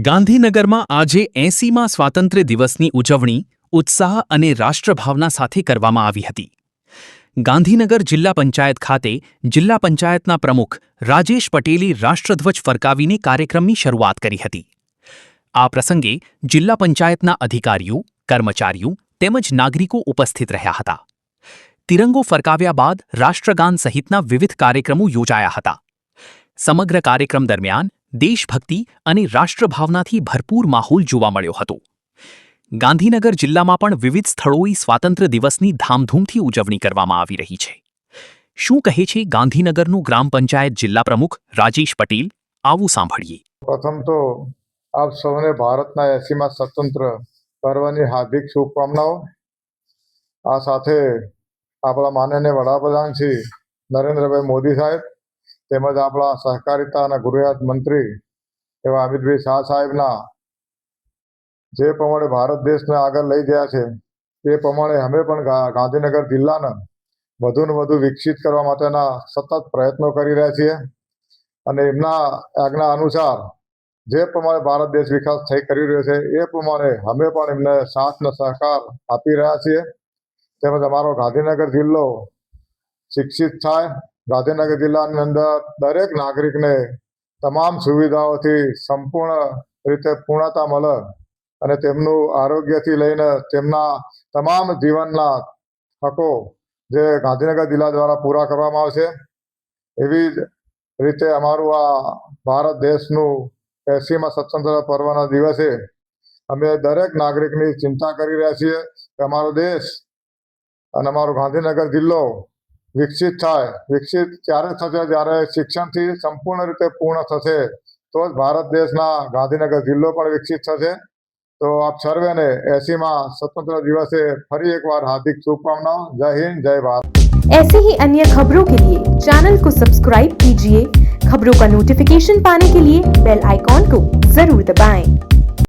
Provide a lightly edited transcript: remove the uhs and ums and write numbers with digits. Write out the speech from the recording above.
ગાંધીનગરમાં આજે 80મા સ્વાતંત્ર્ય દિવસની ઉજવણી ઉત્સાહ અને રાષ્ટ્રભાવના સાથે કરવામાં આવી હતી. ગાંધીનગર જિલ્લા પંચાયત ખાતે જિલ્લા પંચાયતના પ્રમુખ રાજેશ પટેલે રાષ્ટ્રધ્વજ ફરકાવીને કાર્યક્રમની શરૂઆત કરી હતી. આ પ્રસંગે જિલ્લા પંચાયતના અધિકારીઓ, કર્મચારીઓ તેમજ નાગરિકો ઉપસ્થિત રહ્યા હતા. તિરંગો ફરકાવ્યા બાદ રાષ્ટ્રગાન સહિતના વિવિધ કાર્યક્રમો યોજાયા હતા. સમગ્ર કાર્યક્રમ દરમિયાન દેશભક્તિ અને રાષ્ટ્રભાવનાથી ભરપૂર માહોલ જોવા મળ્યો હતો. ગાંધીનગર જિલ્લામાં પણ વિવિધ સ્થળોએ સ્વાતંત્ર્ય દિવસની ધામધૂમથી ઉજવણી કરવામાં આવી રહી છે. શું કહે છે ગાંધીનગરનું ગ્રામ પંચાયત જિલ્લા પ્રમુખ રાજેશ પટેલ? આવું સાંભળીએ. પ્રથમ તો આપ સૌને ભારતના 80મા સ્વતંત્ર પર્વની હાર્દિક શુભકામનાઓ. આ સાથે આપણા માનનીય વડાપ્રધાન શ્રી નરેન્દ્રભાઈ મોદી સાહેબ તેમજ આપણા સહકારિતા અને ગૃહરાજ મંત્રી એવા અમિતભાઈ શાહ સાહેબના જે પ્રમાણે ભારત દેશને આગળ લઈ ગયા છે તે પ્રમાણે અમે પણ ગાંધીનગર જિલ્લાને વધુને વધુ વિકસિત કરવા માટેના સતત પ્રયત્નો કરી રહ્યા છીએ અને એમના આજ્ઞા અનુસાર જે પ્રમાણે ભારત દેશ વિકાસ કરી રહ્યો છે એ પ્રમાણે અમે પણ એમને સાથ અને સહકાર આપી રહ્યા છીએ. તેમજ અમારો ગાંધીનગર જિલ્લો શિક્ષિત થાય, ગાંધીનગર જિલ્લાની અંદર દરેક નાગરિકને તમામ સુવિધાઓથી સંપૂર્ણ રીતે પૂર્ણતા મળે અને તેમનું આરોગ્યથી લઈને તેમના તમામ જીવનના હકો જે ગાંધીનગર જિલ્લા દ્વારા પૂરા કરવામાં આવશે. એવી જ રીતે અમારું આ ભારત દેશનું 80મા સ્વતંત્ર પર્વના દિવસે અમે દરેક નાગરિકની ચિંતા કરી રહ્યા છીએ કે અમારો દેશ અને અમારો ગાંધીનગર જિલ્લો વિકસિત થાય. વિકસિત ત્યારે થશે જ્યારે શિક્ષણથી સંપૂર્ણ રીતે પૂર્ણ થશે તો જ ભારત દેશના ગાંધીનગર જિલ્લો પણ વિકસિત થશે. તો આપ સર્વેને 80મા स्वतंत्रता દિવસે ફરી એકવાર હાર્दिक शुभकामनाओं. जय हिंद, जय भारत. ऐसे ही अन्य खबरों के लिए चैनल को सब्सक्राइब कीजिए. खबरों का नोटिफिकेशन पाने के लिए बेल आइकॉन को जरूर दबाएं.